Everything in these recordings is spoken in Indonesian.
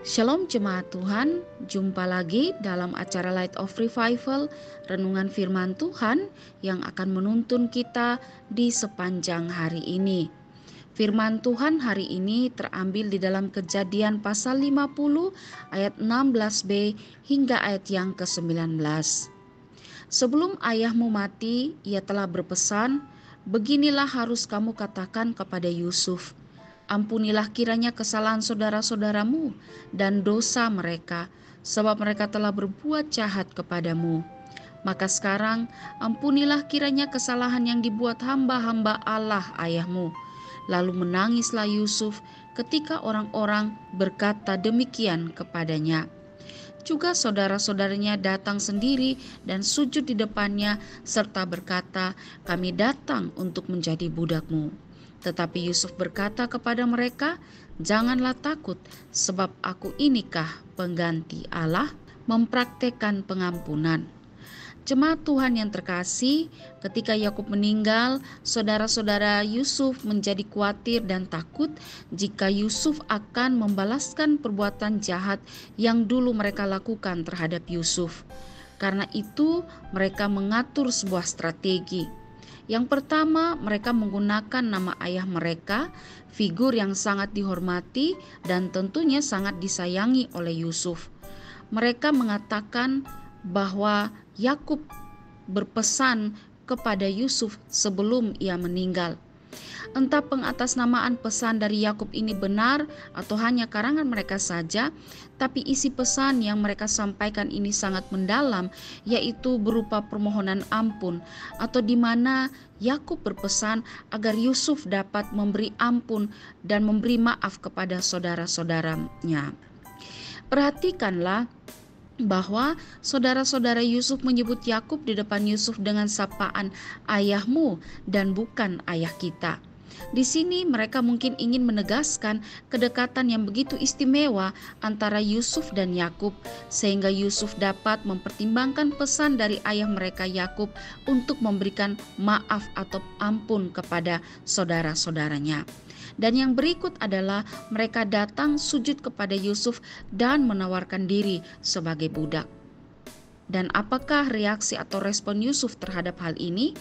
Shalom jemaat Tuhan, jumpa lagi dalam acara Light of Revival, renungan firman Tuhan yang akan menuntun kita di sepanjang hari ini. Firman Tuhan hari ini terambil di dalam Kejadian pasal 50 ayat 16b hingga ayat yang ke-19. Sebelum ayahmu mati, ia telah berpesan, beginilah harus kamu katakan kepada Yusuf, ampunilah kiranya kesalahan saudara-saudaramu dan dosa mereka, sebab mereka telah berbuat jahat kepadamu. Maka sekarang ampunilah kiranya kesalahan yang dibuat hamba-hamba Allah ayahmu. Lalu menangislah Yusuf ketika orang-orang berkata demikian kepadanya. Juga saudara-saudaranya datang sendiri dan sujud di depannya serta berkata, kami datang untuk menjadi budakmu. Tetapi Yusuf berkata kepada mereka, janganlah takut, sebab aku inikah pengganti Allah mempraktekkan pengampunan. Jemaat Tuhan yang terkasih, ketika Yakub meninggal, saudara-saudara Yusuf menjadi khawatir dan takut jika Yusuf akan membalaskan perbuatan jahat yang dulu mereka lakukan terhadap Yusuf. Karena itu, mereka mengatur sebuah strategi. Yang pertama, mereka menggunakan nama ayah mereka, figur yang sangat dihormati dan tentunya sangat disayangi oleh Yusuf. Mereka mengatakan bahwa Yakub berpesan kepada Yusuf sebelum ia meninggal. Entah pengatasnamaan pesan dari Yakub ini benar atau hanya karangan mereka saja, tapi isi pesan yang mereka sampaikan ini sangat mendalam, yaitu berupa permohonan ampun, atau di mana Yakub berpesan agar Yusuf dapat memberi ampun dan memberi maaf kepada saudara-saudaranya. Perhatikanlah bahwa saudara-saudara Yusuf menyebut Yakub di depan Yusuf dengan sapaan ayahmu dan bukan ayah kita. Di sini mereka mungkin ingin menegaskan kedekatan yang begitu istimewa antara Yusuf dan Yakub, sehingga Yusuf dapat mempertimbangkan pesan dari ayah mereka Yakub untuk memberikan maaf atau ampun kepada saudara-saudaranya. Dan yang berikut adalah mereka datang sujud kepada Yusuf dan menawarkan diri sebagai budak. Dan apakah reaksi atau respon Yusuf terhadap hal ini?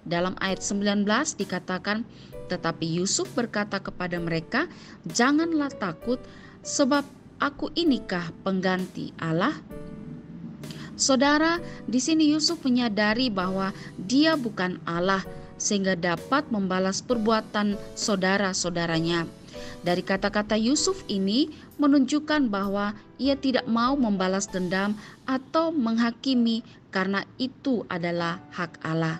Dalam ayat 19 dikatakan, tetapi Yusuf berkata kepada mereka, janganlah takut, sebab aku inikah pengganti Allah? Saudara, di sini Yusuf menyadari bahwa dia bukan Allah, sehingga dapat membalas perbuatan saudara-saudaranya. Dari kata-kata Yusuf ini menunjukkan bahwa ia tidak mau membalas dendam atau menghakimi karena itu adalah hak Allah.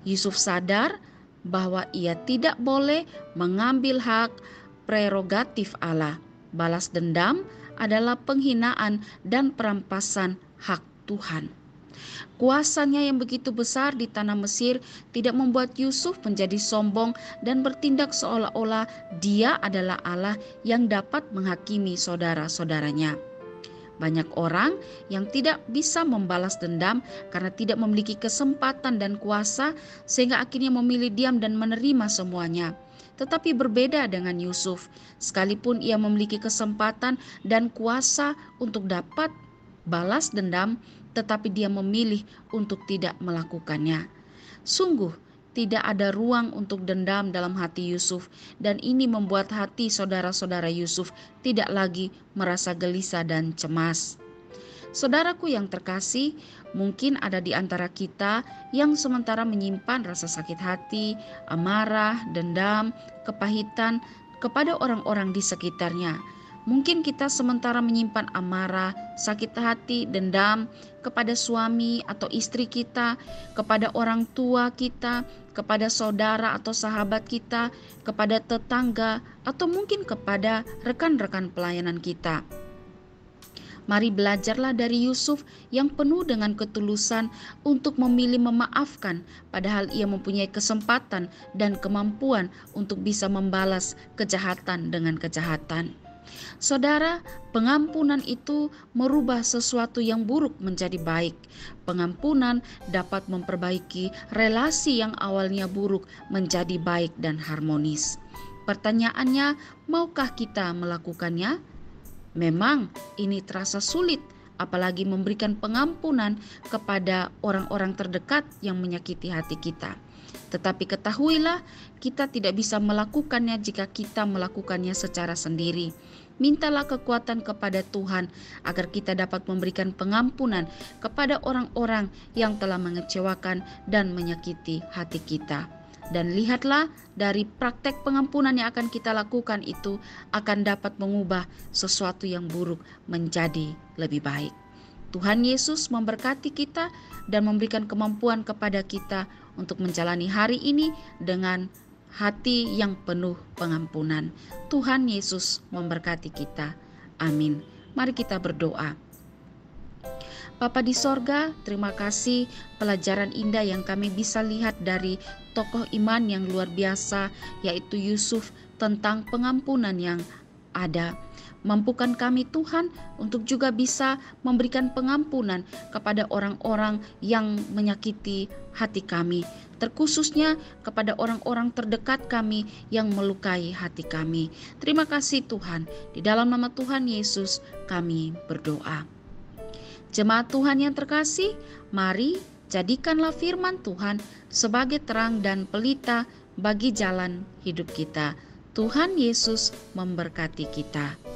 Yusuf sadar bahwa ia tidak boleh mengambil hak prerogatif Allah. Balas dendam adalah penghinaan dan perampasan hak Tuhan. Kuasanya yang begitu besar di tanah Mesir tidak membuat Yusuf menjadi sombong dan bertindak seolah-olah dia adalah Allah yang dapat menghakimi saudara-saudaranya. Banyak orang yang tidak bisa membalas dendam karena tidak memiliki kesempatan dan kuasa, sehingga akhirnya memilih diam dan menerima semuanya. Tetapi berbeda dengan Yusuf, sekalipun ia memiliki kesempatan dan kuasa untuk dapat balas dendam, tetapi dia memilih untuk tidak melakukannya. Sungguh tidak ada ruang untuk dendam dalam hati Yusuf, dan ini membuat hati saudara-saudara Yusuf tidak lagi merasa gelisah dan cemas. Saudaraku yang terkasih, mungkin ada di antara kita yang sementara menyimpan rasa sakit hati, amarah, dendam, kepahitan kepada orang-orang di sekitarnya. Mungkin kita sementara menyimpan amarah, sakit hati, dendam kepada suami atau istri kita, kepada orang tua kita, kepada saudara atau sahabat kita, kepada tetangga, atau mungkin kepada rekan-rekan pelayanan kita. Mari belajarlah dari Yusuf yang penuh dengan ketulusan untuk memilih memaafkan, padahal ia mempunyai kesempatan dan kemampuan untuk bisa membalas kejahatan dengan kejahatan. Saudara, pengampunan itu merubah sesuatu yang buruk menjadi baik. Pengampunan dapat memperbaiki relasi yang awalnya buruk menjadi baik dan harmonis. Pertanyaannya, maukah kita melakukannya? Memang ini terasa sulit, apalagi memberikan pengampunan kepada orang-orang terdekat yang menyakiti hati kita. Tetapi ketahuilah, kita tidak bisa melakukannya jika kita melakukannya secara sendiri. Mintalah kekuatan kepada Tuhan agar kita dapat memberikan pengampunan kepada orang-orang yang telah mengecewakan dan menyakiti hati kita. Dan lihatlah, dari praktek pengampunan yang akan kita lakukan itu akan dapat mengubah sesuatu yang buruk menjadi lebih baik. Tuhan Yesus memberkati kita dan memberikan kemampuan kepada kita untuk menjalani hari ini dengan hati yang penuh pengampunan. Tuhan Yesus memberkati kita. Amin. Mari kita berdoa. Bapa di sorga, terima kasih pelajaran indah yang kami bisa lihat dari tokoh iman yang luar biasa, yaitu Yusuf, tentang pengampunan yang ada. Mampukan kami Tuhan untuk juga bisa memberikan pengampunan kepada orang-orang yang menyakiti hati kami, terkhususnya kepada orang-orang terdekat kami yang melukai hati kami. Terima kasih Tuhan, di dalam nama Tuhan Yesus kami berdoa. Jemaat Tuhan yang terkasih, mari jadikanlah firman Tuhan sebagai terang dan pelita bagi jalan hidup kita. Tuhan Yesus memberkati kita.